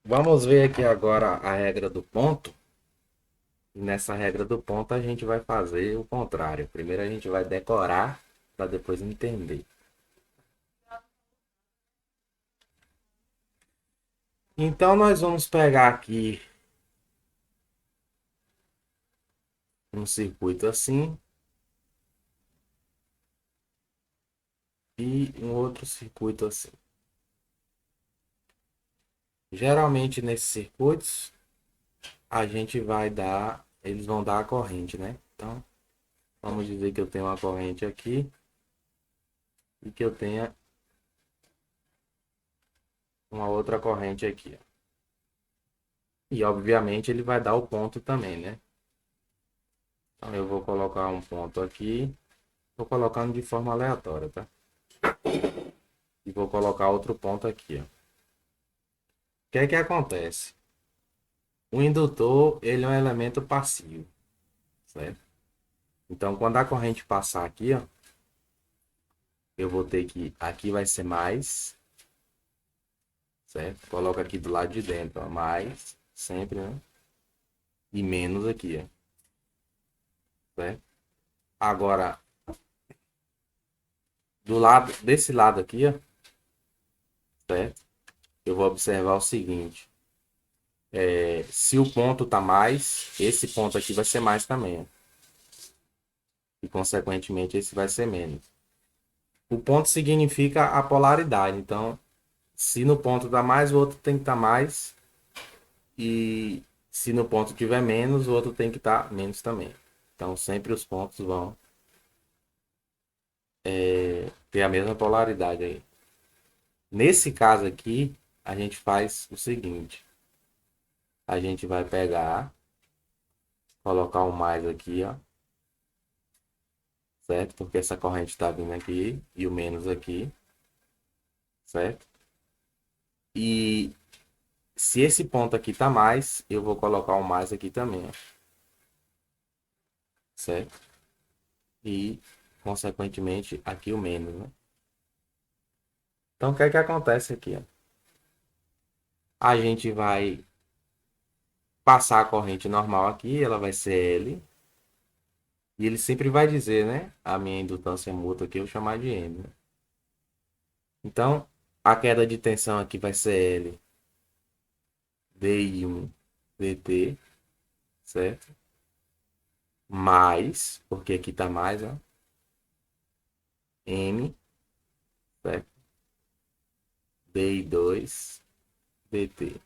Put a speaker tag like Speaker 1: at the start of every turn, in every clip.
Speaker 1: Vamos ver aqui agora a regra do ponto. E nessa regra do ponto a gente vai fazer o contrário. Primeiro a gente vai decorar para depois entender. Então nós vamos pegar aqui um circuito assim e um outro circuito assim. Geralmente nesses circuitos a gente vai dar, eles vão dar a corrente, né? Então vamos dizer que eu tenho uma corrente aqui e que eu tenha uma outra corrente aqui, ó. E obviamente ele vai dar o ponto também, né? Então eu vou colocar um ponto aqui, vou colocando de forma aleatória, tá? E vou colocar outro ponto aqui, ó. O que é que acontece? O indutor, ele é um elemento passivo, certo? Então quando a corrente passar aqui, ó, eu vou ter que, aqui vai ser mais, certo? Coloca aqui do lado de dentro, ó, mais, sempre, né? E menos aqui, ó, certo? Agora, do lado, desse lado aqui, ó, certo? Eu vou observar o seguinte. Se o ponto tá mais, esse ponto aqui vai ser mais também, ó. E consequentemente esse vai ser menos. O ponto significa a polaridade. Então, se no ponto dá mais, o outro tem que estar mais. E se no ponto tiver menos, o outro tem que estar menos também. Então, sempre os pontos vão ter a mesma polaridade aí. Nesse caso aqui, a gente faz o seguinte. A gente vai pegar, colocar o mais aqui, ó. Certo? Porque essa corrente está vindo aqui e o menos aqui. Certo? E se esse ponto aqui tá mais, eu vou colocar um mais aqui também, ó, certo? E, consequentemente, aqui o menos, né? Então, o que é que acontece aqui, ó? A gente vai passar a corrente normal aqui, ela vai ser L, e ele sempre vai dizer, né? A minha indutância mútua aqui eu vou chamar de M, né? Então, a queda de tensão aqui vai ser L DI1 DT, certo? Mais, porque aqui tá mais, ó, M, certo? DI2 DT.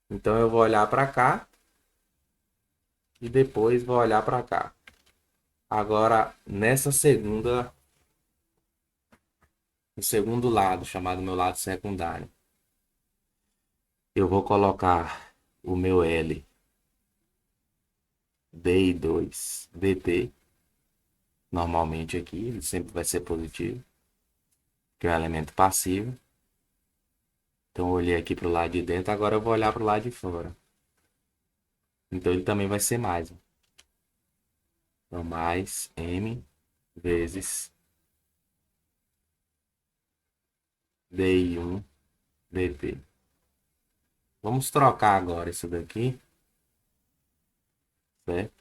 Speaker 1: Então eu vou olhar para cá e depois vou olhar para cá. Agora, nessa segunda, no segundo lado, chamado meu lado secundário, eu vou colocar o meu L DI2 DT. Normalmente aqui, ele sempre vai ser positivo, que é um elemento passivo. Então eu olhei aqui para o lado de dentro, agora eu vou olhar para o lado de fora. Então ele também vai ser mais. Então mais M vezes DI1 DT. Vamos trocar agora isso daqui, certo?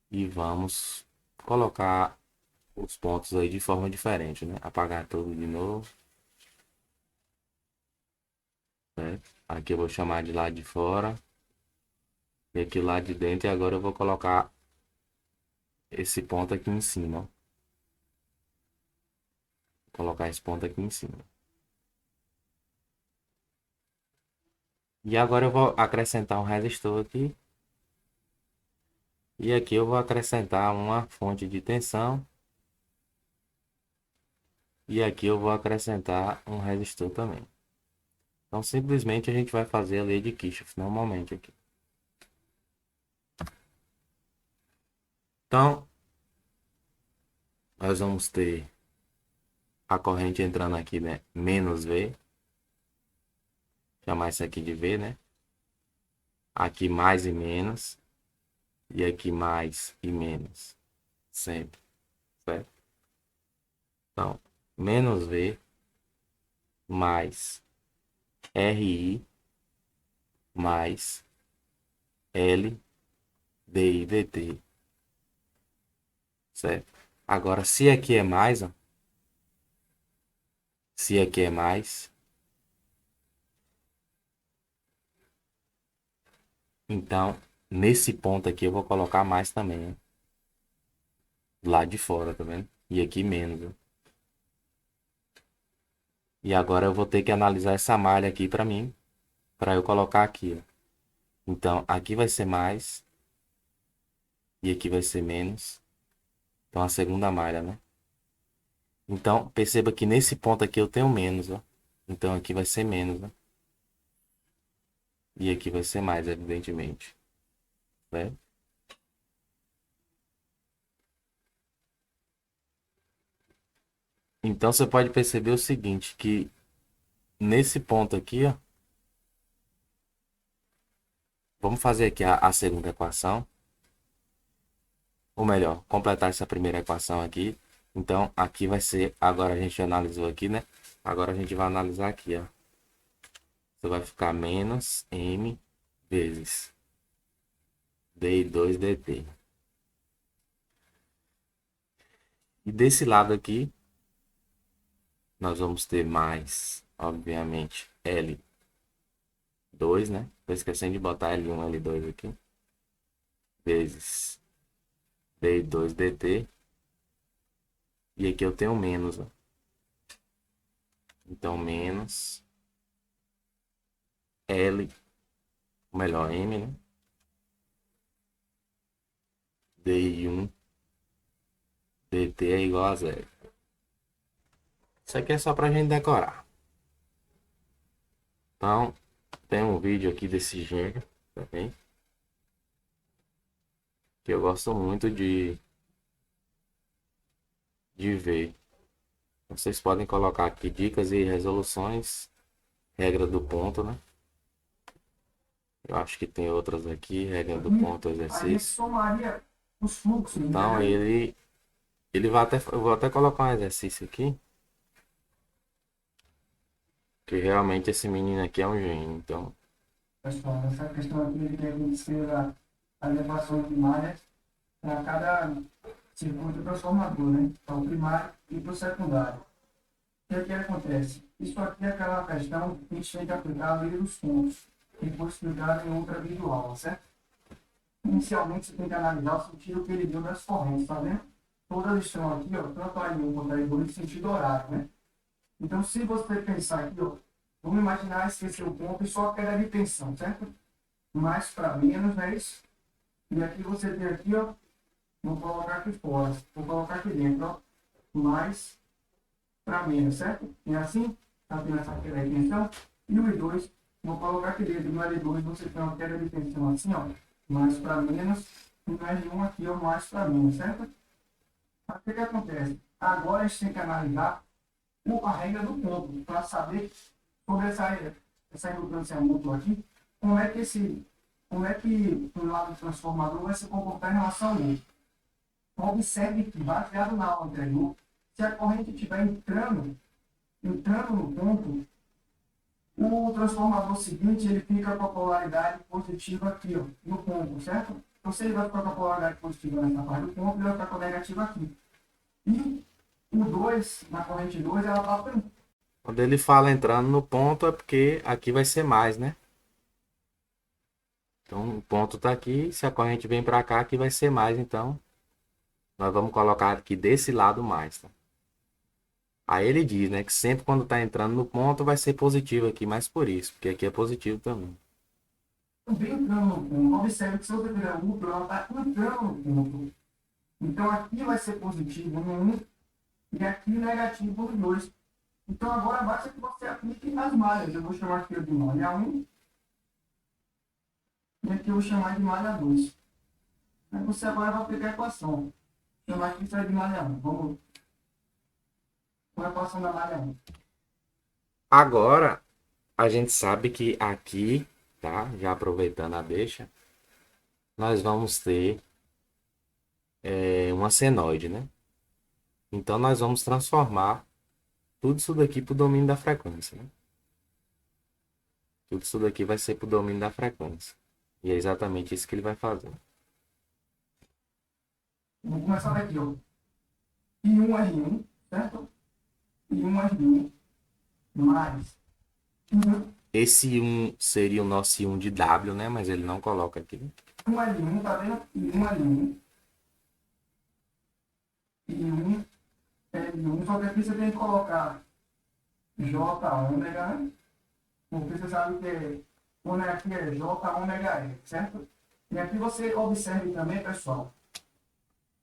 Speaker 1: E vamos colocar os pontos aí de forma diferente, né? Apagar tudo de novo, certo? Aqui eu vou chamar de lado de fora. E aqui o lado de dentro. E agora eu vou colocar esse ponto aqui em cima. Ó. Vou colocar esse ponto aqui em cima. E agora eu vou acrescentar um resistor aqui. E aqui eu vou acrescentar uma fonte de tensão. E aqui eu vou acrescentar um resistor também. Então simplesmente a gente vai fazer a lei de Kirchhoff normalmente aqui. Então nós vamos ter a corrente entrando aqui, né? Menos V. Chamar isso aqui de V, né? Aqui mais e menos. E aqui mais e menos. Sempre, certo? Então, menos V mais RI mais L DI DT. Certo? Agora, se aqui é mais, ó, se aqui é mais, então nesse ponto aqui eu vou colocar mais também, ó, do lado de fora, tá vendo? E aqui menos, ó. E agora eu vou ter que analisar essa malha aqui para mim, para eu colocar aqui, ó. Então, aqui vai ser mais e aqui vai ser menos. Então, a segunda malha, né? Então, perceba que nesse ponto aqui eu tenho menos, ó. Então, aqui vai ser menos, ó. E aqui vai ser mais, evidentemente, né? Então, você pode perceber o seguinte, que nesse ponto aqui, ó, vamos fazer aqui a segunda equação. Ou melhor, completar essa primeira equação aqui. Então, aqui vai ser, agora a gente analisou aqui, né? Agora a gente vai analisar aqui, ó. Então vai ficar menos M vezes D2 dt. E desse lado aqui, nós vamos ter mais, obviamente, L2, né? Tô esquecendo de botar L1, L2 aqui. Vezes D2 dt. E aqui eu tenho menos, ó. Então, menos L, ou melhor, M, né? DI1 dt é igual a zero. Isso aqui é só pra gente decorar. Então, tem um vídeo aqui desse gênero também, que eu gosto muito de ver. Vocês podem colocar aqui dicas e resoluções, regra do ponto, né? Eu acho que tem outras aqui, regra do ponto, exercício. Então ele vai até, eu vou até colocar um exercício aqui, que realmente esse menino aqui é um gênio. Então,
Speaker 2: pessoal, essa questão aqui ele deve ser a elevação de malha para cada circuito transformador, né? Para o primário e para o secundário. O que é que acontece? Isso aqui é aquela questão que a gente tem que aplicar a lei dos pontos, que foi explicado em outra videoaula, certo? Inicialmente, você tem que analisar o sentido que ele deu das correntes, tá vendo? Todas estão aqui, ó, tanto a I1 quanto a I2, em sentido horário, né? Então, se você pensar aqui, ó, vamos imaginar esquecer o ponto e só a queda de tensão, certo? Mais para menos, né? Isso. E aqui você tem aqui, ó, vou colocar aqui fora, vou colocar aqui dentro, ó, mais para menos, certo? E assim, tá tendo essa queda de tensão. E o I2, vou colocar aqui dentro, no L2 você tem uma queda de tensão assim, ó, mais para menos, e no L1 aqui, ó, mais para menos, certo? Mas o que acontece? Agora a gente tem que analisar a regra do ponto, para saber sobre essa indutância mútua aqui, como é que um lado transformador vai se comportar em relação ao outro. Observe que, baseado na aula anterior, se a corrente estiver entrando no ponto, o transformador seguinte ele fica com a polaridade positiva aqui, ó, no ponto, certo? Então, se ele vai ficar com a polaridade positiva nessa parte do ponto, ele vai ficar com a negativa aqui. E o 2, na corrente 2, ela está
Speaker 1: quando ele fala entrando no ponto, é porque aqui vai ser mais, né? Então, o ponto tá aqui, se a corrente vem para cá, aqui vai ser mais, então nós vamos colocar aqui desse lado mais, tá? Aí ele diz, né, que sempre quando tá entrando no ponto vai ser positivo aqui, mas por isso, porque aqui é positivo também.
Speaker 2: também entrando no ponto. Observe que se você fizer lucro, ela está entrando no ponto. Então aqui vai ser positivo no 1 e aqui negativo no 2. Então agora basta que você aplique as malhas. Eu vou chamar aqui de malha 1 e aqui eu vou chamar de malha 2. Aí você agora vai aplicar a equação. Vou chamar aqui isso aí de malha 1. Vamos com a equação da malha 1.
Speaker 1: Agora, a gente sabe que aqui, tá? Já aproveitando a deixa, nós vamos ter uma senoide, né? Então, nós vamos transformar tudo isso daqui para o domínio da frequência, né? Tudo isso daqui vai ser para o domínio da frequência. E é exatamente isso que ele vai fazer.
Speaker 2: Vou começar daqui, ó. I1R1, certo? I1R1 mais I1
Speaker 1: Esse 1 seria o nosso I1 de W, né? Mas ele não coloca aqui.
Speaker 2: L1, tá vendo? I1L1. I1 L1, só que aqui você tem que colocar J ômega, né? Porque você sabe que quando aqui é J ômega E, certo? E aqui você observe também, pessoal.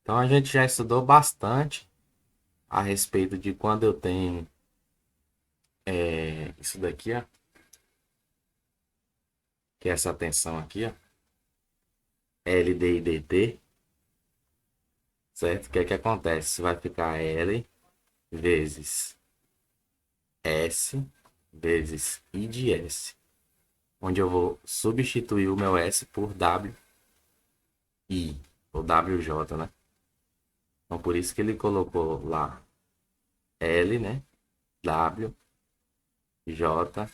Speaker 1: Então a gente já estudou bastante a respeito de quando eu tenho isso daqui, ó. Que é essa tensão aqui, ó. LD e DT. Certo? O que é que acontece? Vai ficar L vezes S vezes I de S. Onde eu vou substituir o meu S por W I, ou WJ, né? Então por isso que ele colocou lá L, né? W, J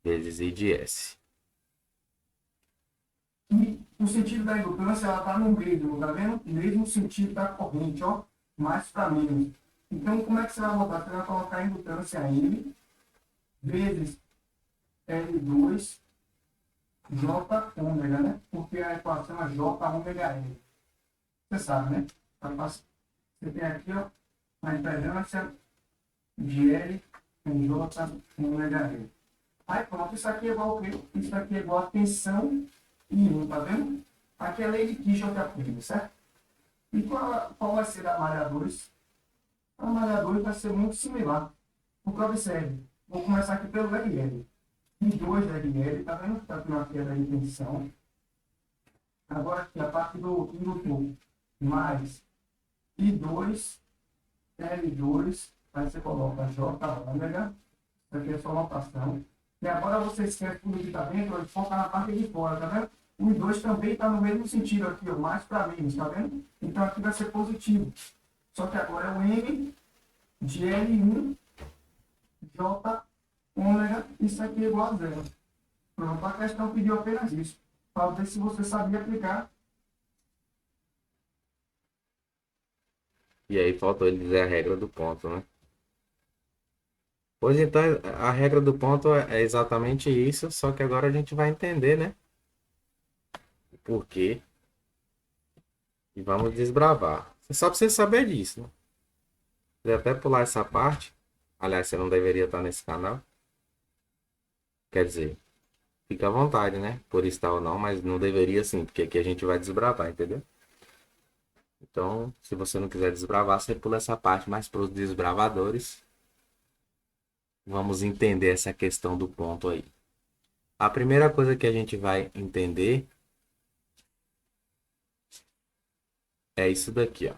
Speaker 1: vezes I de S.
Speaker 2: E o sentido da indutância, ela está no mesmo, tá vendo? Mesmo sentido da corrente, ó. Mais para menos. Então, como é que você vai botar? Você vai colocar a indutância M vezes L2 J ômega, né? Porque a equação é J ômega L. Você sabe, né? Você tem aqui, ó, a impedância de L em J ômega L. Aí pronto, isso aqui é igual ao quê? Isso aqui é igual a tensão I1, tá vendo? Aqui é a lei de Kirchhoff aplica, certo? E qual vai ser a malha 2? A malha 2 vai ser muito similar. Porque observe, vou começar aqui pelo RL. I2RL, tá vendo? Está aqui na queda de tensão. Agora aqui a parte do indutor mais I2, L2, aí você coloca J ômega, isso aqui é só notação. E agora você esquece tudo que está dentro e foca na parte de fora, tá vendo? O I2 também está no mesmo sentido aqui, ó, mais para menos, tá vendo? Então aqui vai ser positivo. Só que agora é o M de L1 J ômega, isso aqui é igual a zero. Pronto, a questão pediu apenas isso. Para ver se você sabia aplicar.
Speaker 1: E aí faltou ele dizer a regra do ponto, né? Pois então, a regra do ponto é exatamente isso, só que agora a gente vai entender, né? O porquê. E vamos desbravar. Você só precisa saber disso, né? Você até pular essa parte. Aliás, você não deveria estar nesse canal. Quer dizer, fica à vontade, né? Por estar ou não, mas não deveria sim, porque aqui a gente vai desbravar, entendeu? Então, se você não quiser desbravar, você pula essa parte, mas para os desbravadores, vamos entender essa questão do ponto aí. A primeira coisa que a gente vai entender é isso daqui, ó.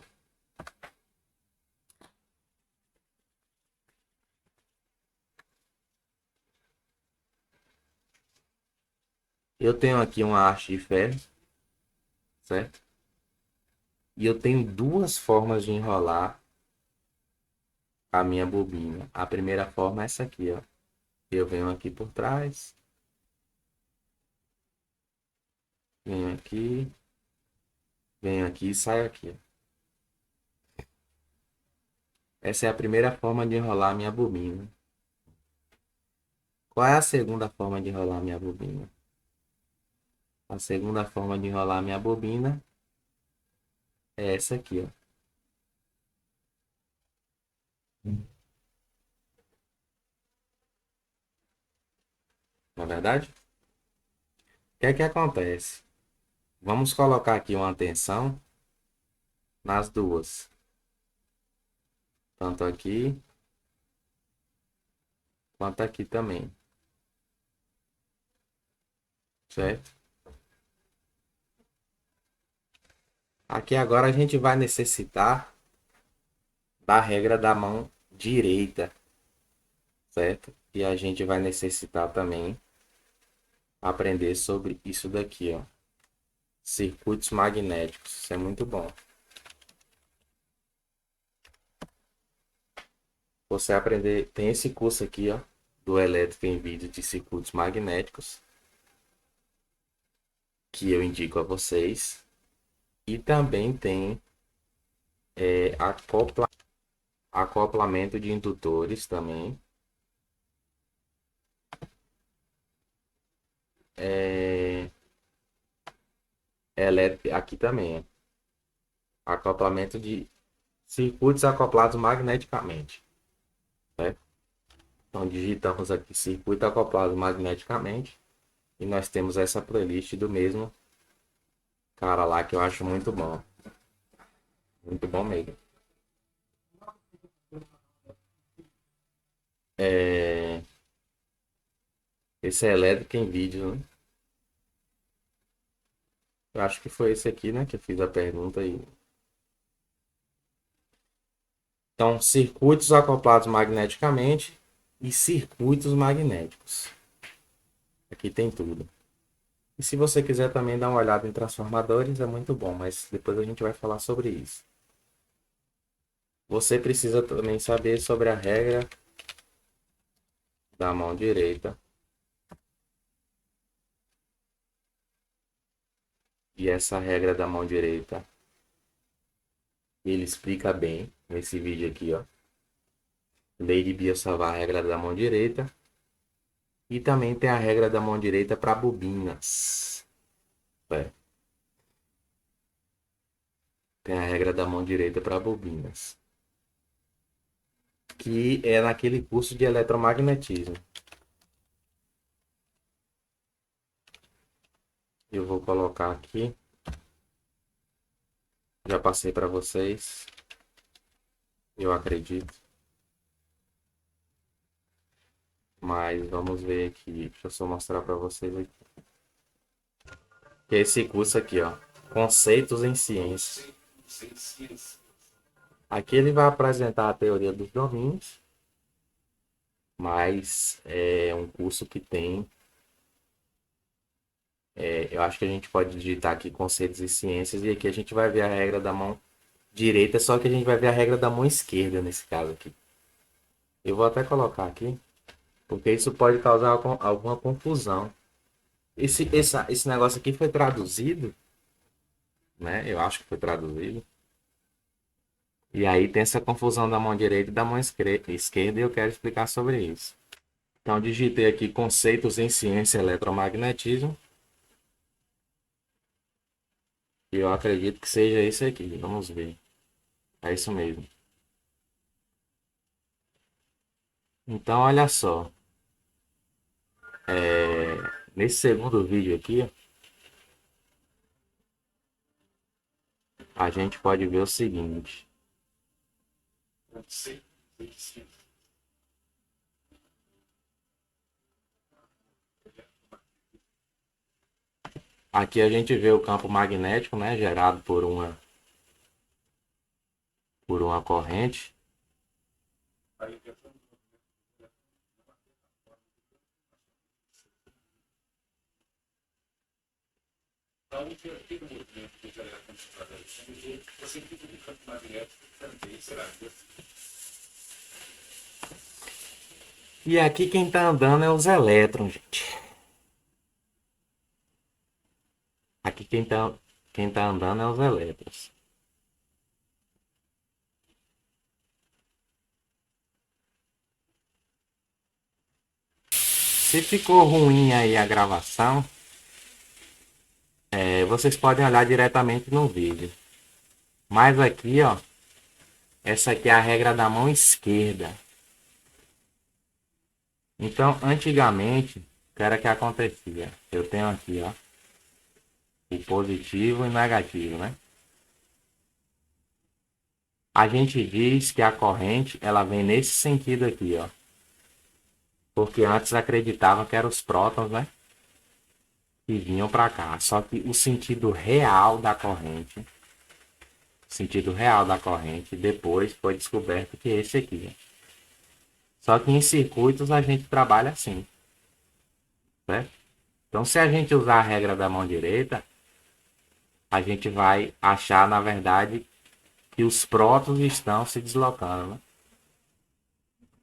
Speaker 1: Eu tenho aqui uma haste de ferro, certo? E eu tenho duas formas de enrolar a minha bobina. A primeira forma é essa aqui, ó. Eu venho aqui por trás, venho aqui e saio aqui. Essa é a primeira forma de enrolar a minha bobina. Qual é a segunda forma de enrolar a minha bobina? A segunda forma de enrolar a minha bobina é essa aqui, ó. Na verdade, o que é que acontece? Vamos colocar aqui uma tensão nas duas. Tanto aqui quanto aqui também. Certo? Aqui agora a gente vai necessitar da regra da mão direita. Certo? E a gente vai necessitar também aprender sobre isso daqui, ó. Circuitos magnéticos. Isso é muito bom. Você aprender, tem esse curso aqui, ó, do elétrico em vídeo de circuitos magnéticos, que eu indico a vocês. E também tem acoplamento de indutores também. Elétrico, aqui também. Acoplamento de circuitos acoplados magneticamente. Certo? Então digitamos aqui circuito acoplado magneticamente. E nós temos essa playlist do mesmo cara lá que eu acho muito bom. Muito bom mesmo. Esse é elétrico em vídeo, né? Eu acho que foi esse aqui, né? Que eu fiz a pergunta aí. Então, circuitos acoplados magneticamente e circuitos magnéticos. Aqui tem tudo. E se você quiser também dar uma olhada em transformadores, é muito bom, mas depois a gente vai falar sobre isso. Você precisa também saber sobre a regra da mão direita. E essa regra da mão direita, ele explica bem nesse vídeo aqui, ó. Lei de Biot-Savart, a regra da mão direita. E também tem a regra da mão direita para bobinas. Tem a regra da mão direita para bobinas. Que é naquele curso de eletromagnetismo. Eu vou colocar aqui. Já passei para vocês. Eu acredito. Mas vamos ver aqui. Deixa eu só mostrar para vocês aqui. Que é esse curso aqui, ó. Conceitos em ciência. Aqui ele vai apresentar a teoria dos domínios. Mas é um curso que tem... eu acho que a gente pode digitar aqui conceitos e ciências. E aqui a gente vai ver a regra da mão direita. Só que a gente vai ver a regra da mão esquerda nesse caso aqui. Eu vou até colocar aqui. Porque isso pode causar alguma confusão. Esse negócio aqui foi traduzido, né? Eu acho que foi traduzido. E aí tem essa confusão da mão direita e da mão esquerda e eu quero explicar sobre isso. Então digitei aqui conceitos em ciência e eletromagnetismo. E eu acredito que seja esse aqui. Vamos ver. É isso mesmo. Então olha só. Nesse segundo vídeo aqui, a gente pode ver o seguinte. Aqui a gente vê o campo magnético, né, gerado por uma corrente. E aqui quem tá andando é os elétrons, gente. Aqui quem tá andando é os elétrons. Se ficou ruim aí a gravação, vocês podem olhar diretamente no vídeo. Mas aqui, ó, essa aqui é a regra da mão esquerda. Então, antigamente, o que era que acontecia? Eu tenho aqui, ó, o positivo e o negativo, né? A gente diz que a corrente, ela vem nesse sentido aqui, ó. Porque antes acreditavam que eram os prótons, né? Que vinham para cá. Só que o sentido real da corrente, depois foi descoberto que é esse aqui. Só que em circuitos a gente trabalha assim, certo? Então, se a gente usar a regra da mão direita, a gente vai achar, na verdade, que os prótons estão se deslocando, né?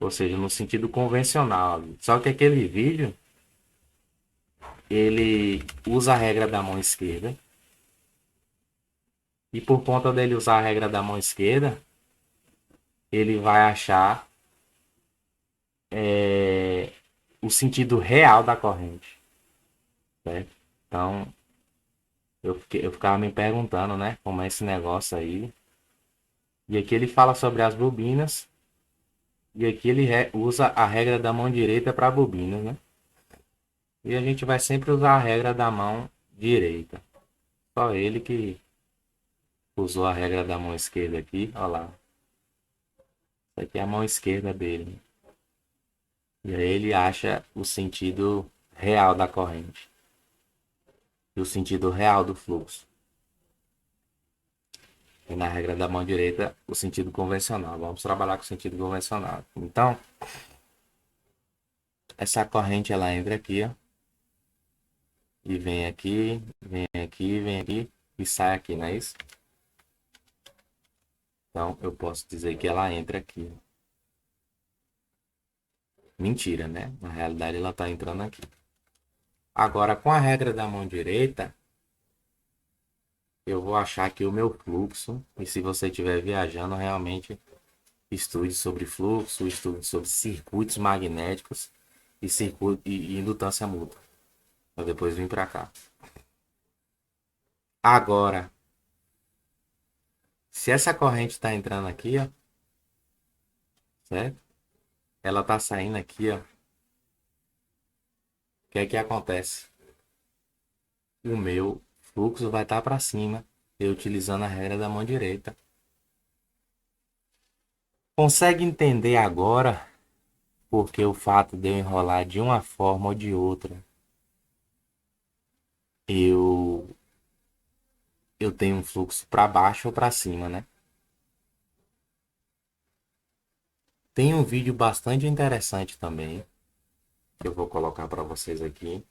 Speaker 1: Ou seja, no sentido convencional ali. Só que aquele vídeo, ele usa a regra da mão esquerda. E por conta dele usar a regra da mão esquerda, ele vai achar o sentido real da corrente, certo? Então, eu ficava me perguntando, né, como é esse negócio aí. E aqui ele fala sobre as bobinas. E aqui ele usa a regra da mão direita para bobinas, né? E a gente vai sempre usar a regra da mão direita. Só ele que usou a regra da mão esquerda aqui, olha lá. Isso aqui é a mão esquerda dele. E aí ele acha o sentido real da corrente. E o sentido real do fluxo. E na regra da mão direita, o sentido convencional. Vamos trabalhar com o sentido convencional. Então, essa corrente ela entra aqui, ó. E vem aqui, vem aqui, vem aqui e sai aqui, não é isso? Então, eu posso dizer que ela entra aqui. Mentira, né? Na realidade, ela está entrando aqui. Agora, com a regra da mão direita, eu vou achar aqui o meu fluxo. E se você estiver viajando, realmente estude sobre fluxo, estude sobre circuitos magnéticos e indutância mútua. Para depois vir para cá. Agora, se essa corrente está entrando aqui, ó, certo? Ela está saindo aqui, ó. O que é que acontece? O meu fluxo vai estar para cima, eu utilizando a regra da mão direita. Consegue entender agora porque o fato de eu enrolar de uma forma ou de outra, eu eu tenho um fluxo para baixo ou para cima, né? Tem um vídeo bastante interessante também que eu vou colocar para vocês aqui,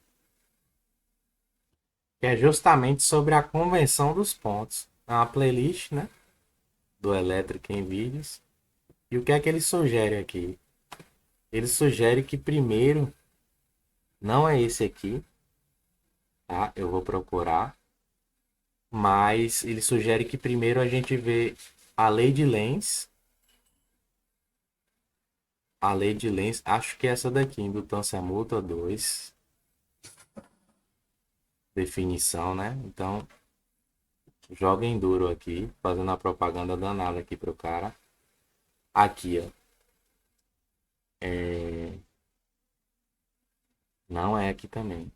Speaker 1: que é justamente sobre a convenção dos pontos. É uma playlist, né, do Elétrica em Vídeos. E o que é que ele sugere aqui? Ele sugere que primeiro não é esse aqui, tá? Eu vou procurar, mas ele sugere que primeiro a gente vê a lei de Lenz. A lei de Lenz, acho que é essa daqui, indutância mútua 2, definição, né? Então, joguem duro aqui, fazendo a propaganda danada aqui pro cara. Aqui, ó. Não é aqui também.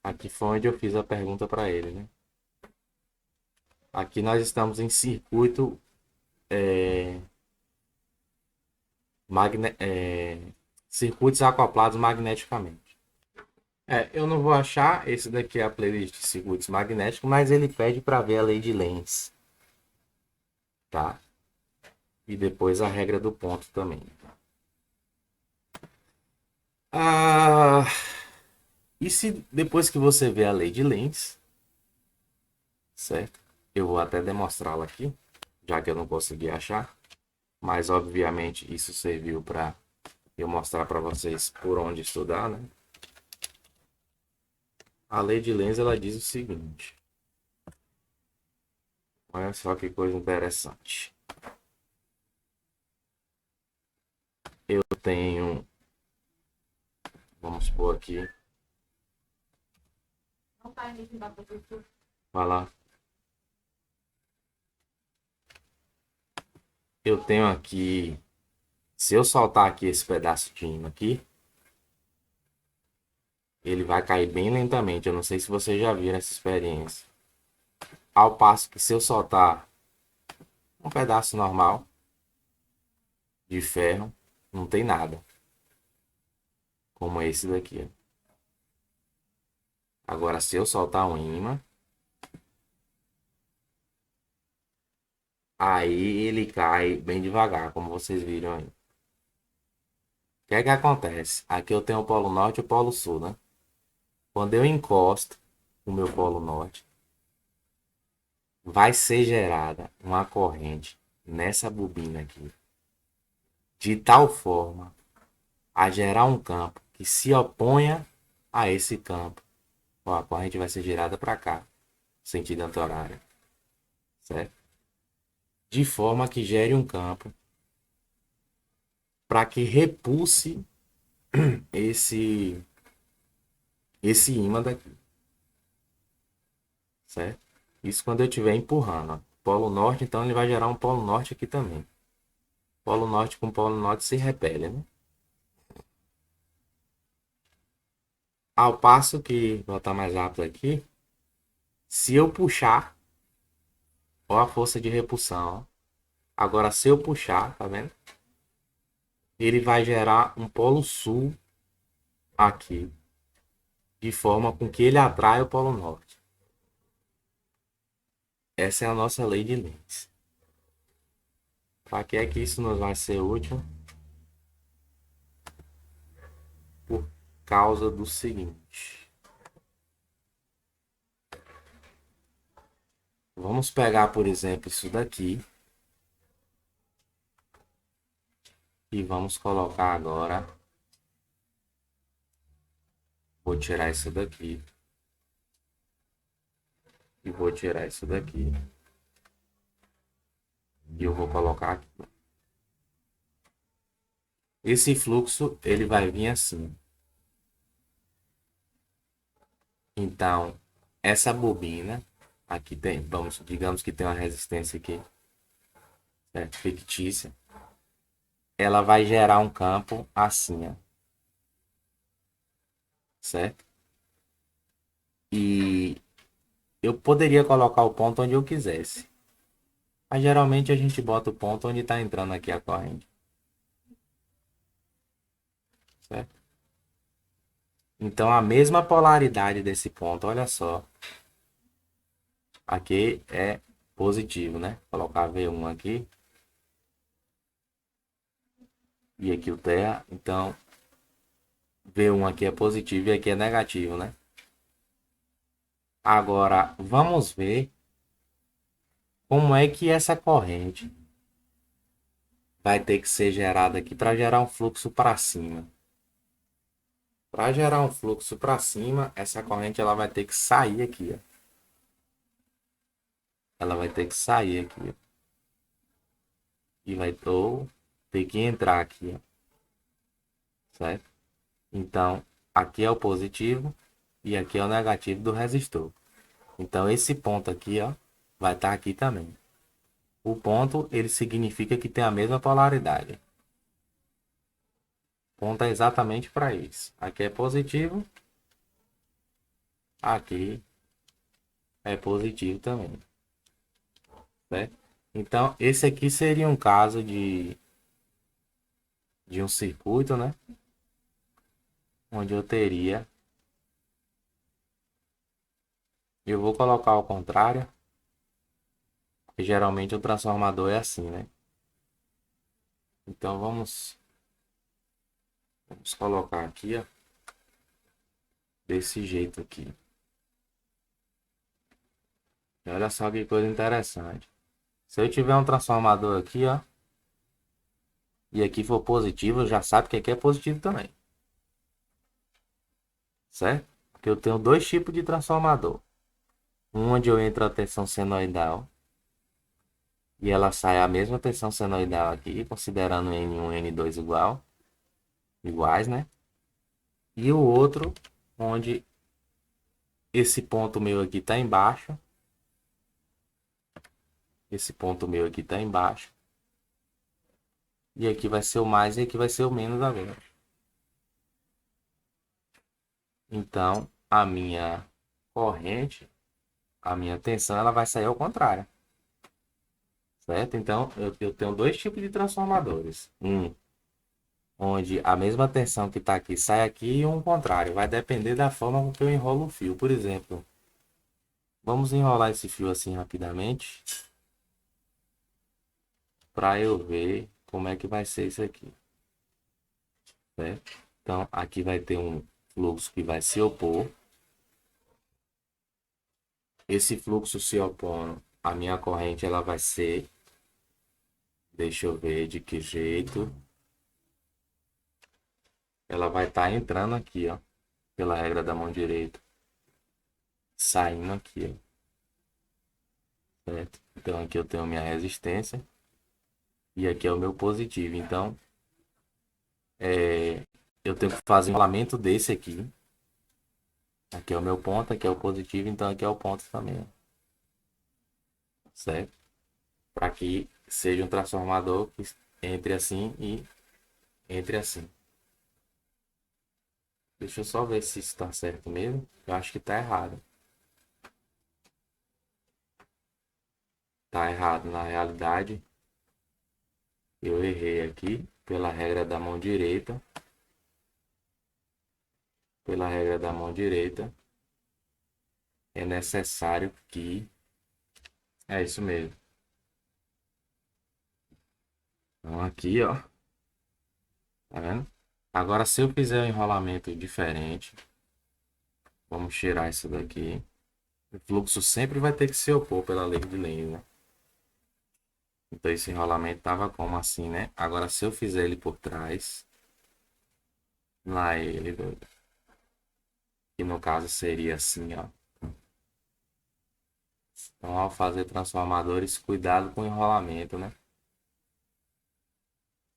Speaker 1: Aqui foi onde eu fiz a pergunta para ele, né? Aqui nós estamos em circuito circuitos acoplados magneticamente. Eu não vou achar, esse daqui é a playlist de circuitos magnéticos, mas ele pede para ver a lei de Lenz, tá? E depois a regra do ponto também. Ah, e se depois que você vê a lei de Lenz, certo? Eu vou até demonstrá-la aqui, já que eu não consegui achar, mas obviamente isso serviu para eu mostrar para vocês por onde estudar, né? A lei de Lenz ela diz o seguinte. Olha só que coisa interessante. Eu tenho, vamos supor aqui, vai lá. Eu tenho aqui, se eu soltar aqui esse pedaço de imã aqui, ele vai cair bem lentamente. Eu não sei se vocês já viram essa experiência. Ao passo que se eu soltar um pedaço normal de ferro, não tem nada. Como esse daqui, ó. Agora, se eu soltar um imã, aí ele cai bem devagar, como vocês viram aí. O que é que acontece? Aqui eu tenho o polo norte e o polo sul, né? Quando eu encosto o meu polo norte, vai ser gerada uma corrente nessa bobina aqui de tal forma a gerar um campo que se oponha a esse campo. Ó, a corrente vai ser girada para cá, sentido anti-horário, certo? De forma que gere um campo para que repulse esse ímã daqui, certo? Isso quando eu estiver empurrando, ó. Polo norte, então ele vai gerar um polo norte aqui também. Polo norte com polo norte se repele, né? Ao passo que, vou botar mais rápido aqui, se eu puxar, ó a força de repulsão, ó. Agora se eu puxar, tá vendo? Ele vai gerar um polo sul aqui, de forma com que ele atrai o polo norte. Essa é a nossa lei de Lenz. Para que é que isso nos vai ser útil? Por causa do seguinte. Vamos pegar, por exemplo, isso daqui. E vamos colocar agora. Vou tirar isso daqui. E vou tirar isso daqui. E eu vou colocar aqui. Esse fluxo, ele vai vir assim. Então, essa bobina, aqui tem, vamos, digamos que tem uma resistência aqui, certo? Fictícia. Ela vai gerar um campo assim, ó, certo? E eu poderia colocar o ponto onde eu quisesse. Mas geralmente a gente bota o ponto onde está entrando aqui a corrente, certo? Então a mesma polaridade desse ponto, olha só. Aqui é positivo, né? Vou colocar V1 aqui. E aqui o terra. Então V1 aqui é positivo e aqui é negativo, né? Agora vamos ver como é que essa corrente vai ter que ser gerada aqui para gerar um fluxo para cima. Para gerar um fluxo para cima, essa corrente ela vai ter que sair aqui, ó. Ela vai ter que sair aqui, ó. E vai ter que entrar aqui, ó. Certo? Então, aqui é o positivo e aqui é o negativo do resistor. Então, esse ponto aqui, ó, vai estar aqui também. O ponto, ele significa que tem a mesma polaridade. Ponto é exatamente para isso. Aqui é positivo. Aqui é positivo também. Certo? Então, esse aqui seria um caso de um circuito, né? Onde eu teria... Eu vou colocar ao contrário. Porque geralmente o transformador é assim, né? Então, vamos colocar aqui, ó. Desse jeito aqui. E olha só que coisa interessante. Se eu tiver um transformador aqui, ó, e aqui for positivo, já sabe que aqui é positivo também. Certo? Porque eu tenho dois tipos de transformador. Um onde eu entro a tensão senoidal e ela sai a mesma tensão senoidal aqui, considerando N1 e N2 iguais, né? E o outro onde esse ponto meu aqui está embaixo. Esse ponto meu aqui está embaixo. E aqui vai ser o mais e aqui vai ser o menos agora. Então, a minha corrente, a minha tensão, ela vai sair ao contrário. Certo? Então, eu tenho dois tipos de transformadores. Um, onde a mesma tensão que está aqui sai aqui e um contrário. Vai depender da forma com que eu enrolo o fio. Por exemplo, vamos enrolar esse fio assim rapidamente. Para eu ver como é que vai ser isso aqui. Certo? Então, aqui vai ter um fluxo que vai se opor. Esse fluxo se opondo, a minha corrente ela vai ser... Deixa eu ver de que jeito. ela vai estar entrando aqui, ó, pela regra da mão direita, saindo aqui, ó, certo? Então aqui eu tenho minha resistência e aqui é o meu positivo. Então eu tenho que fazer um rolamento desse aqui. Aqui é o meu ponto, aqui é o positivo, então aqui é o ponto também, ó, certo? Para que seja um transformador que entre assim e entre assim. Deixa eu só ver se está certo mesmo. Eu acho que está errado. Está errado na realidade. Eu errei aqui pela regra da mão direita. Pela regra da mão direita, é necessário que. É isso mesmo. Então aqui, ó. Tá vendo? Agora, se eu fizer um enrolamento diferente, vamos tirar isso daqui. O fluxo sempre vai ter que se opor pela lei de Lenz, né? Então esse enrolamento tava como assim, né? Agora, se eu fizer ele por trás, lá ele, que no caso seria assim, ó. Então, ao fazer transformadores, cuidado com o enrolamento, né?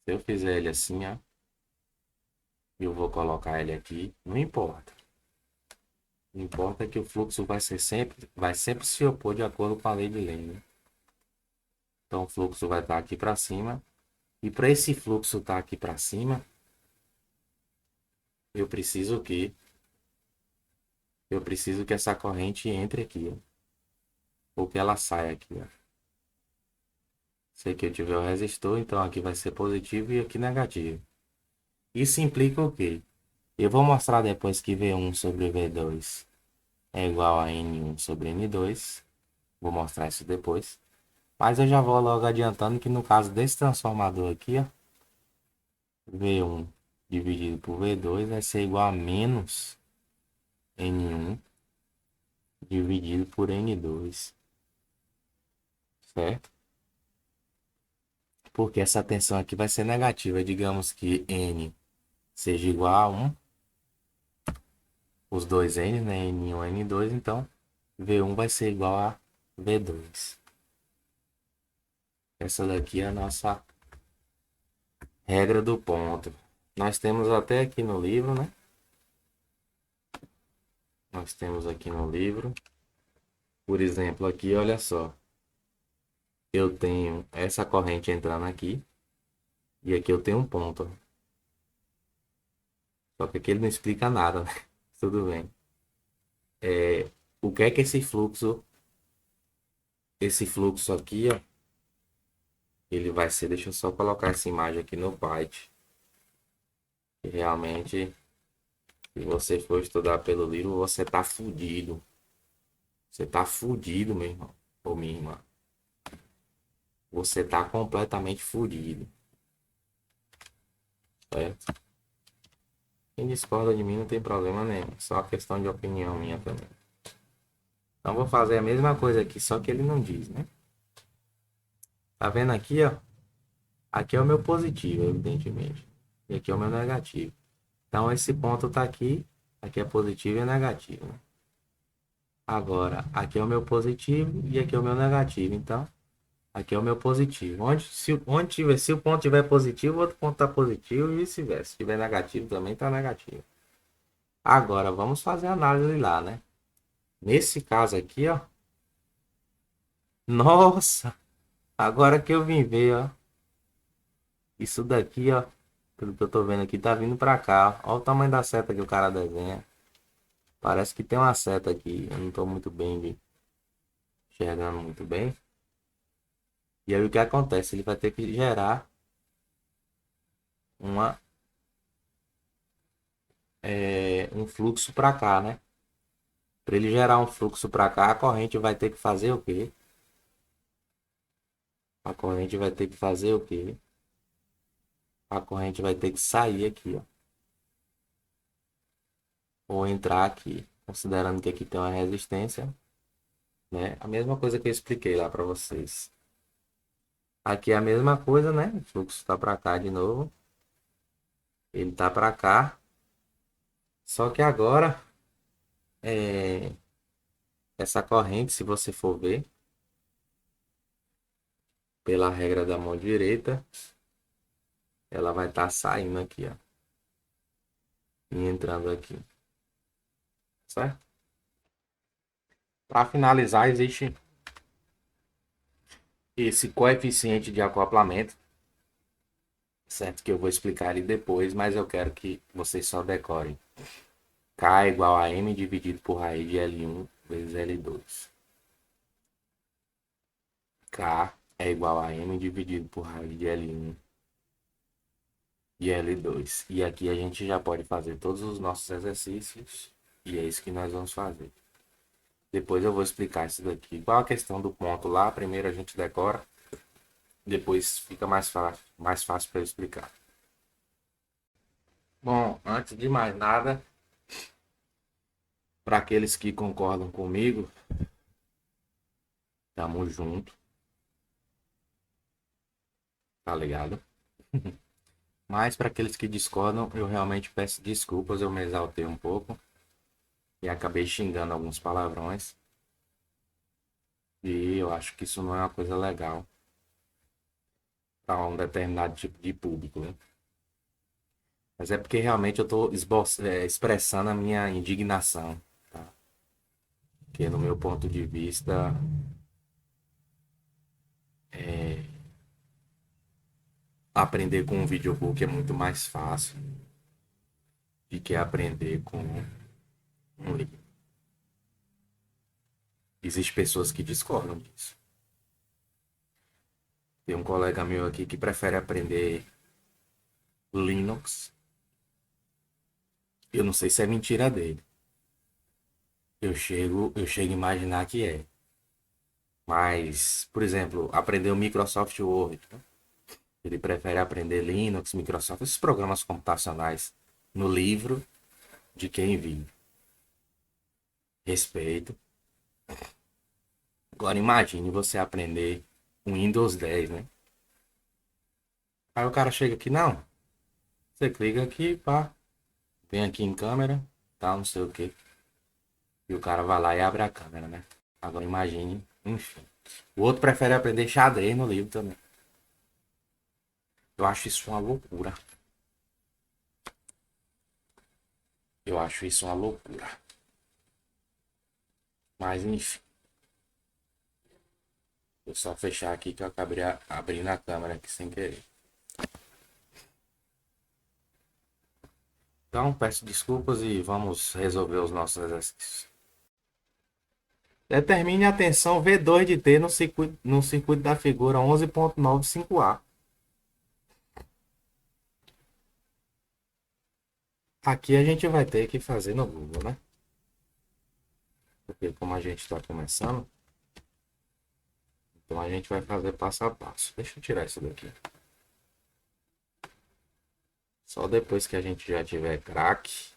Speaker 1: Se eu fizer ele assim, ó, eu vou colocar ele aqui, não importa. Não importa que o fluxo vai sempre se opor de acordo com a lei de Lenz, né? Então o fluxo vai estar aqui para cima. E para esse fluxo estar aqui para cima, eu preciso que essa corrente entre aqui, ó, ou que ela saia aqui, ó. Se aqui eu tiver o resistor, então aqui vai ser positivo e aqui negativo. Isso implica o quê? Eu vou mostrar depois que V1 sobre V2 é igual a N1 sobre N2. Vou mostrar isso depois. Mas eu já vou logo adiantando que no caso desse transformador aqui, ó, V1 dividido por V2 vai ser igual a menos N1 dividido por N2, certo? Porque essa tensão aqui vai ser negativa. Digamos que N seja igual a 1, os dois N, né? N1 e N2, então V1 vai ser igual a V2. Essa daqui é a nossa regra do ponto. Nós temos até aqui no livro, né? Nós temos aqui no livro. Por exemplo, aqui, olha só. Eu tenho essa corrente entrando aqui. E aqui eu tenho um ponto. Só que aqui ele não explica nada, né? Tudo bem. O que é que esse fluxo aqui, ó, ele vai ser, deixa eu só colocar essa imagem aqui no Byte. E realmente, se você for estudar pelo livro, você tá fudido. Você tá fudido, meu irmão. Ou minha irmã. Você tá completamente fudido. Certo? Quem discorda de mim não tem problema nenhum. Só questão de opinião minha também. Então vou fazer a mesma coisa aqui, só que ele não diz, né? Tá vendo aqui, ó? Aqui é o meu positivo, evidentemente. E aqui é o meu negativo. Então esse ponto tá aqui. Aqui é positivo e é negativo, né? Agora, aqui é o meu positivo e aqui é o meu negativo. Então, aqui é o meu positivo. Se o ponto tiver positivo, o outro ponto está positivo e vice-versa. Se tiver negativo, também está negativo. Agora, vamos fazer a análise lá, né? Nesse caso aqui, ó. Nossa! Agora que eu vim ver, ó. Isso daqui, ó. Pelo que eu tô vendo aqui, tá vindo pra cá. Ó o tamanho da seta que o cara desenha. Parece que tem uma seta aqui. Eu não tô muito bem enxergando muito bem. E aí o que acontece? Ele vai ter que gerar uma, um fluxo para cá, né? Para ele gerar um fluxo para cá, a corrente vai ter que fazer o quê? A corrente vai ter que fazer o quê? A corrente vai ter que sair aqui, ó. Ou entrar aqui, considerando que aqui tem uma resistência, né? A mesma coisa que eu expliquei lá para vocês. Aqui é a mesma coisa, né? O fluxo está para cá de novo. Ele tá para cá. Só que agora, é, essa corrente, se você for ver, pela regra da mão direita, ela vai estar saindo aqui, ó. E entrando aqui, certo? Para finalizar, existe esse coeficiente de acoplamento, certo? Que eu vou explicar ele depois, mas eu quero que vocês só decorem. K é igual a M dividido por raiz de L1 vezes L2. K é igual a M dividido por raiz de L1 e L2. E aqui a gente já pode fazer todos os nossos exercícios. E é isso que nós vamos fazer. Depois eu vou explicar isso daqui. Igual a questão do ponto lá, primeiro a gente decora. Depois fica mais fácil para eu explicar. Bom, antes de mais nada, para aqueles que concordam comigo, tamo junto, tá ligado? Mas para aqueles que discordam, eu realmente peço desculpas, eu me exaltei um pouco e acabei xingando alguns palavrões. E eu acho que isso não é uma coisa legal para um determinado tipo de público, né? Mas é porque realmente eu estou expressando a minha indignação, tá? Que no meu ponto de vista, aprender com um videobook é muito mais fácil do que aprender com um livro. Existem pessoas que discordam disso. Tem um colega meu aqui que prefere aprender Linux. Eu não sei se é mentira dele. Eu chego a imaginar que é. Mas, por exemplo, aprender o Microsoft Word, né? Ele prefere aprender Linux, Microsoft, esses programas computacionais no livro de quem vive. Respeito. Agora imagine você aprender o Windows 10, né? Aí o cara chega aqui, não. Você clica aqui, pá. Vem aqui em câmera, tal, não sei o que. E o cara vai lá e abre a câmera, né? Agora imagine, enfim. O outro prefere aprender xadrez no livro também. Eu acho isso uma loucura. Eu acho isso uma loucura. Mas enfim. Vou só fechar aqui que eu acabei abrindo a câmera aqui sem querer. Então, peço desculpas e vamos resolver os nossos exercícios. Determine a tensão V2 de T no circuito da figura 11.95A. Aqui a gente vai ter que fazer no Google, né? Porque como a gente está começando, então a gente vai fazer passo a passo. Deixa eu tirar isso daqui. Só depois que a gente já tiver craque,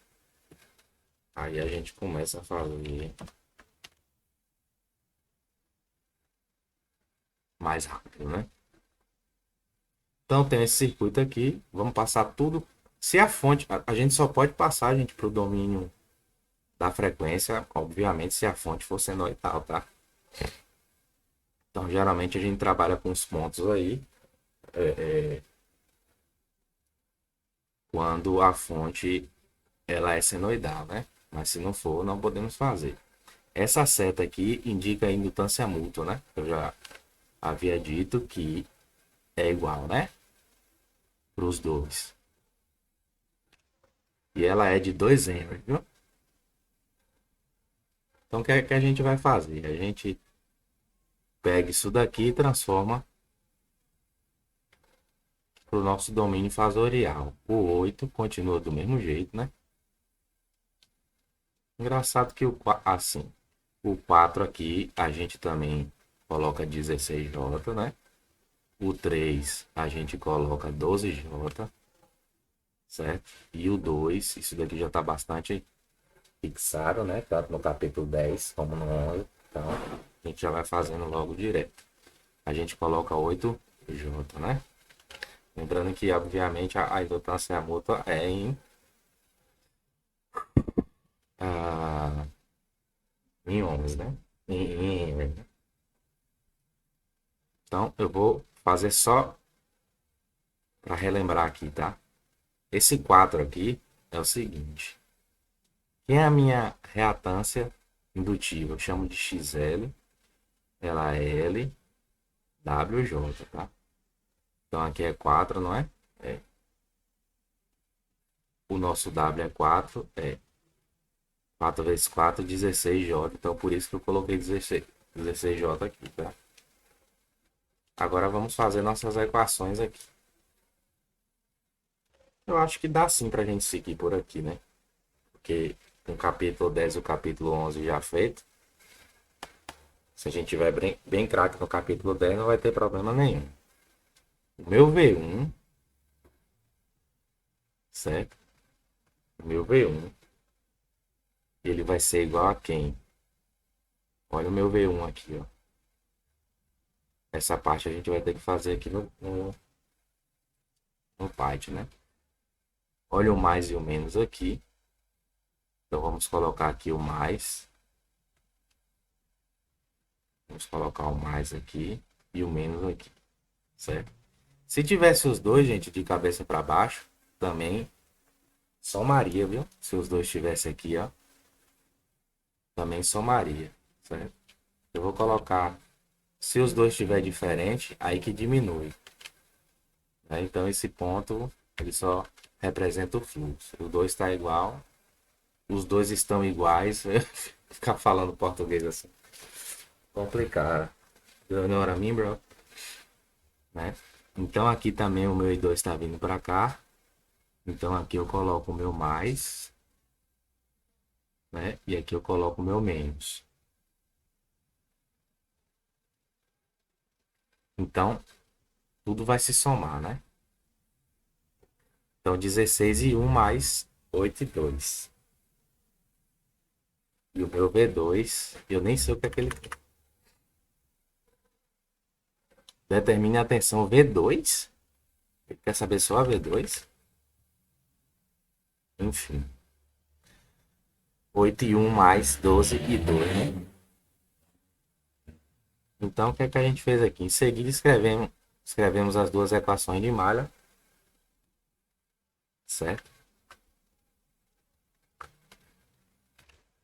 Speaker 1: aí a gente começa a fazer mais rápido, né? Então tem esse circuito aqui, vamos passar tudo. Se a fonte, a gente só pode passar, gente, para o domínio da frequência, obviamente, se a fonte for senoidal, tá? Então, geralmente a gente trabalha com os pontos aí, quando a fonte ela é senoidal, né? Mas se não for, não podemos fazer. Essa seta aqui indica a indutância mútua, né? Eu já havia dito que é igual, né? Para os dois. E ela é de 2 Henry, viu? Então, o que é que a gente vai fazer? A gente pega isso daqui e transforma para o nosso domínio fasorial. O 8 continua do mesmo jeito, né? Engraçado que assim, o 4 aqui a gente também coloca 16J, né? O 3 a gente coloca 12J, certo? E o 2, isso daqui já está bastante fixado, né? Tanto no capítulo 10 como no 11. Então, a gente já vai fazendo logo direto. A gente coloca 8J, né? Lembrando que, obviamente, a indutância mútua é em em ohms, né? Né? Então, eu vou fazer só para relembrar aqui, tá? Esse 4 aqui é o seguinte. Quem é a minha reatância indutiva? Eu chamo de XL. Ela é L, W, J, tá? Então aqui é 4, não é? É. O nosso W é 4, é 4 vezes 4, 16J. Então por isso que eu coloquei 16J aqui, tá? Agora vamos fazer nossas equações aqui. Eu acho que dá sim pra gente seguir por aqui, né? Porque com o capítulo 10 e o capítulo 11 já feito, se a gente tiver bem craque no capítulo 10, não vai ter problema nenhum. O meu V1, certo? O meu V1, ele vai ser igual a quem? Olha o meu V1 aqui, ó. Essa parte a gente vai ter que fazer aqui no Python, né? Olha o mais e o menos aqui. Então vamos colocar aqui o mais. Vamos colocar o mais aqui e o menos aqui, certo? Se tivesse os dois, gente, de cabeça para baixo, também somaria, viu? Se os dois estivessem aqui, ó, também somaria, certo? Eu vou colocar, se os dois estiver diferente, aí que diminui, né? Então esse ponto, ele só representa o fluxo. O 2 está igual, os dois estão iguais. Ficar falando português assim, complicado. You know what I mean, bro? Né? Então aqui também o meu I2 está vindo para cá. Então aqui eu coloco o meu mais, né? E aqui eu coloco o meu menos. Então tudo vai se somar, né? Então 16 e 1 mais 8 e 2. E o meu V2, eu nem sei o que é que ele tem. Determine a tensão V2? Ele quer saber só a V2? Enfim. 8 e 1 mais 12 e 2, né? Então, o que é que a gente fez aqui? Em seguida, escrevemos as duas equações de malha, certo?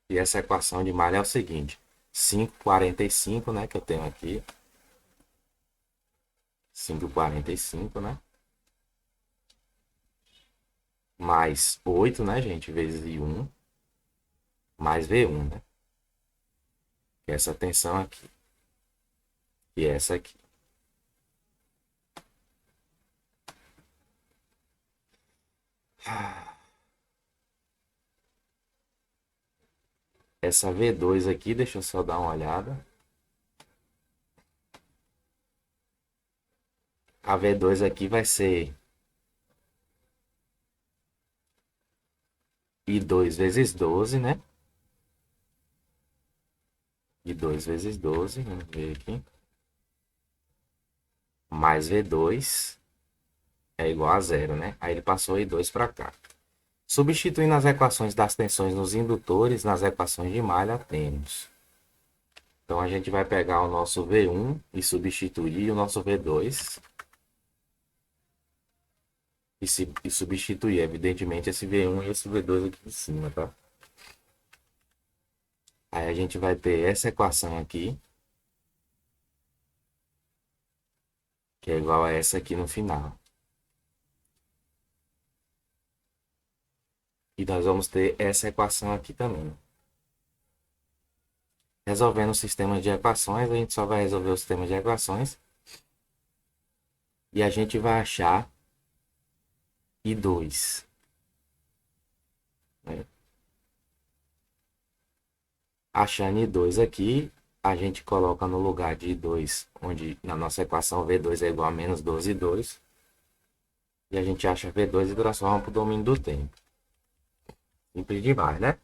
Speaker 1: E essa equação de malha é o seguinte: 5,45, né, que eu tenho aqui. 5,45, né? Mais 8, né, gente, vezes I1, mais V1, né? Que é essa tensão aqui. E essa aqui. Essa V2 aqui, deixa eu só dar uma olhada. A V2 aqui vai ser I2 vezes 12, né? I2 vezes 12, vamos ver aqui. Mais V2 é igual a zero, né? Aí ele passou I2 para cá. Substituindo as equações das tensões nos indutores, nas equações de malha, temos. Então a gente vai pegar o nosso V1 e substituir o nosso V2. E substituir, evidentemente, esse V1 e esse V2 aqui em cima, tá? Aí a gente vai ter essa equação aqui, que é igual a essa aqui no final. E nós vamos ter essa equação aqui também. Resolvendo o sistema de equações, a gente só vai resolver o sistema de equações. E a gente vai achar I2. Né? Achando I2 aqui, a gente coloca no lugar de I2, onde na nossa equação V2 é igual a menos 12 I2. E a gente acha V2 e transforma para o domínio do tempo. Simples demais, né?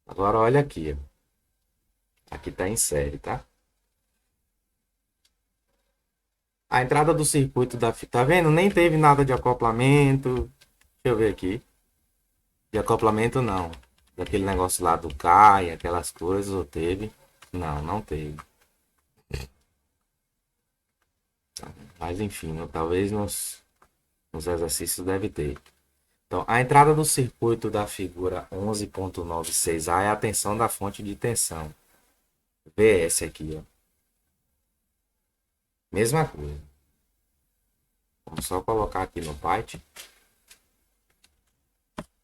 Speaker 1: Agora olha aqui. Aqui está em série, tá? A entrada do circuito da... Tá vendo? Nem teve nada de acoplamento. Deixa eu ver aqui. De acoplamento não. daquele negócio lá do CAI, aquelas coisas, ou teve? Não, não teve. Mas enfim, talvez nos exercícios deve ter. Então, a entrada do circuito da figura 11.96A é a tensão da fonte de tensão. VS aqui, ó. Mesma coisa. Vamos só colocar aqui no Python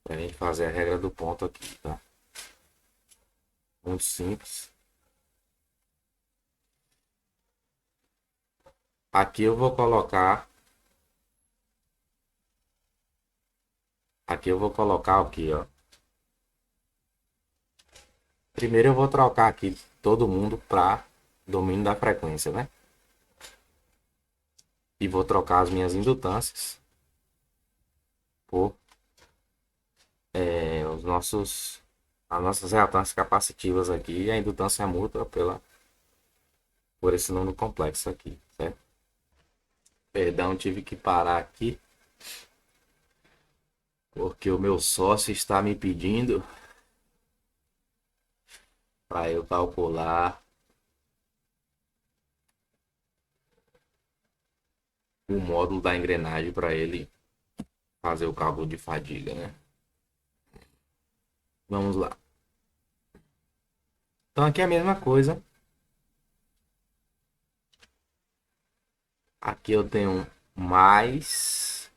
Speaker 1: para a gente fazer a regra do ponto aqui, tá? Muito simples. Aqui eu vou colocar. Aqui eu vou colocar aqui, ó. Primeiro eu vou trocar aqui todo mundo para domínio da frequência, né? E vou trocar as minhas indutâncias por as nossas reatâncias capacitivas aqui e a indutância mútua por esse número complexo aqui, certo? Perdão, tive que parar aqui porque o meu sócio está me pedindo para eu calcular o módulo da engrenagem para ele fazer o cálculo de fadiga, né? Vamos lá. Então aqui é a mesma coisa. Aqui eu tenho mais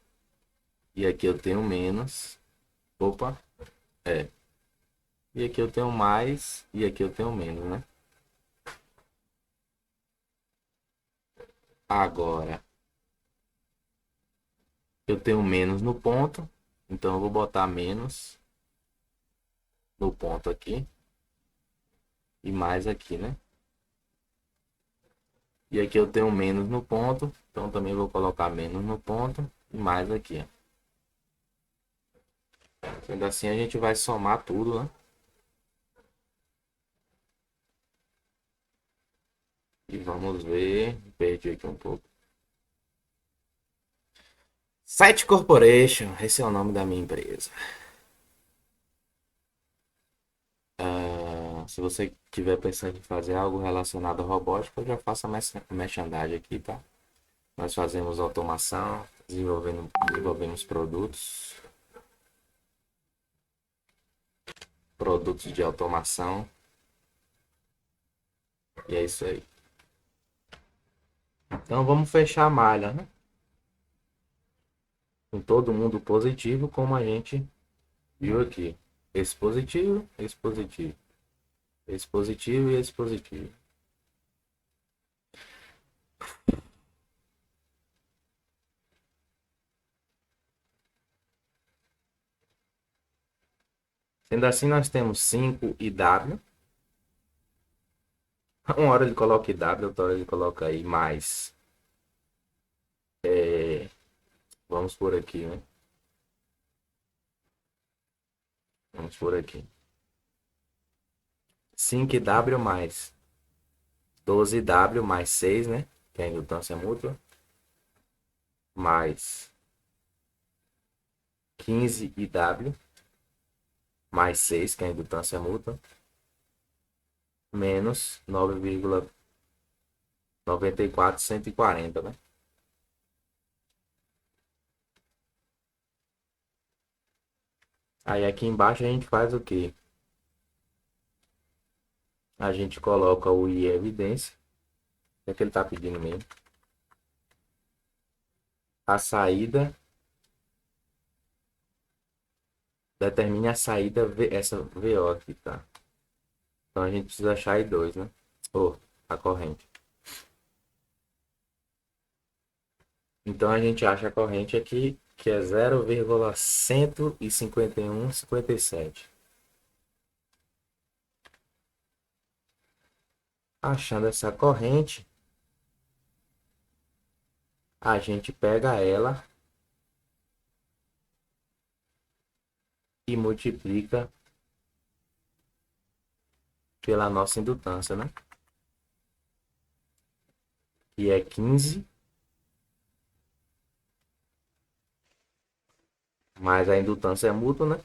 Speaker 1: e aqui eu tenho menos. Opa, é. E aqui eu tenho mais e aqui eu tenho menos, né? Agora eu tenho menos no ponto, então eu vou botar menos no ponto aqui e mais aqui, né? E aqui eu tenho menos no ponto, então também vou colocar menos no ponto e mais aqui. Sendo assim a gente vai somar tudo, né? E vamos ver, perdi aqui um pouco. Site Corporation, esse é o nome da minha empresa. Se você tiver pensando em fazer algo relacionado à robótica, eu já faço a merchandising aqui, tá? Nós fazemos automação, desenvolvemos produtos de automação. E é isso aí. Então vamos fechar a malha, né? Com todo mundo positivo, como a gente viu aqui. Esse positivo, esse positivo. Esse positivo e esse positivo. Sendo assim, nós temos 5 IW. Uma hora ele coloca IW, outra hora ele coloca aí mais. Vamos por aqui, né? Vamos por aqui. 5W mais 12W mais 6, né? Que é a indutância mútua. Mais 15IW mais 6, que é a indutância mútua. Menos 9,94140, né? Aí aqui embaixo a gente faz o quê? A gente coloca o I evidência. O que é que ele está pedindo mesmo? A saída. Determine a saída, essa VO aqui, tá? Então a gente precisa achar I2, né? Ou a corrente. Então a gente acha a corrente aqui, que é 0,15157. Achando essa corrente, a gente pega ela e multiplica pela nossa indutância, né? Que é 15 mais a indutância é mútua, né?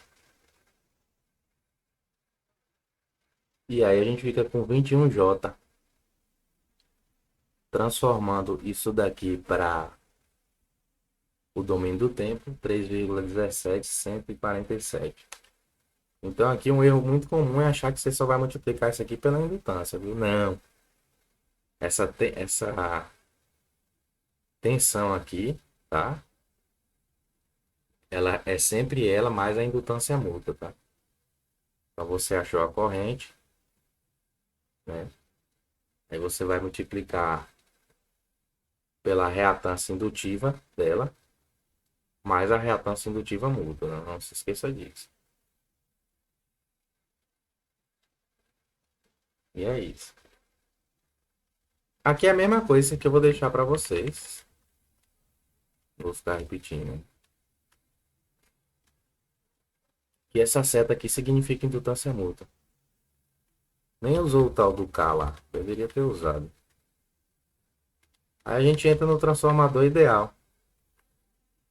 Speaker 1: E aí a gente fica com 21J. Transformando isso daqui para o domínio do tempo, 3,17147. Então aqui um erro muito comum é achar que você só vai multiplicar isso aqui pela indutância, viu? Não. Essa tensão aqui, tá? Ela é sempre ela mais a indutância mútua, tá? Então você achou a corrente, né? Aí você vai multiplicar pela reatância indutiva dela, mais a reatância indutiva mútua, né? Não se esqueça disso. E é isso. Aqui é a mesma coisa que eu vou deixar para vocês. Vou ficar repetindo. Que essa seta aqui significa indutância mútua. Nem usou o tal do K lá. Deveria ter usado. Aí a gente entra no transformador ideal.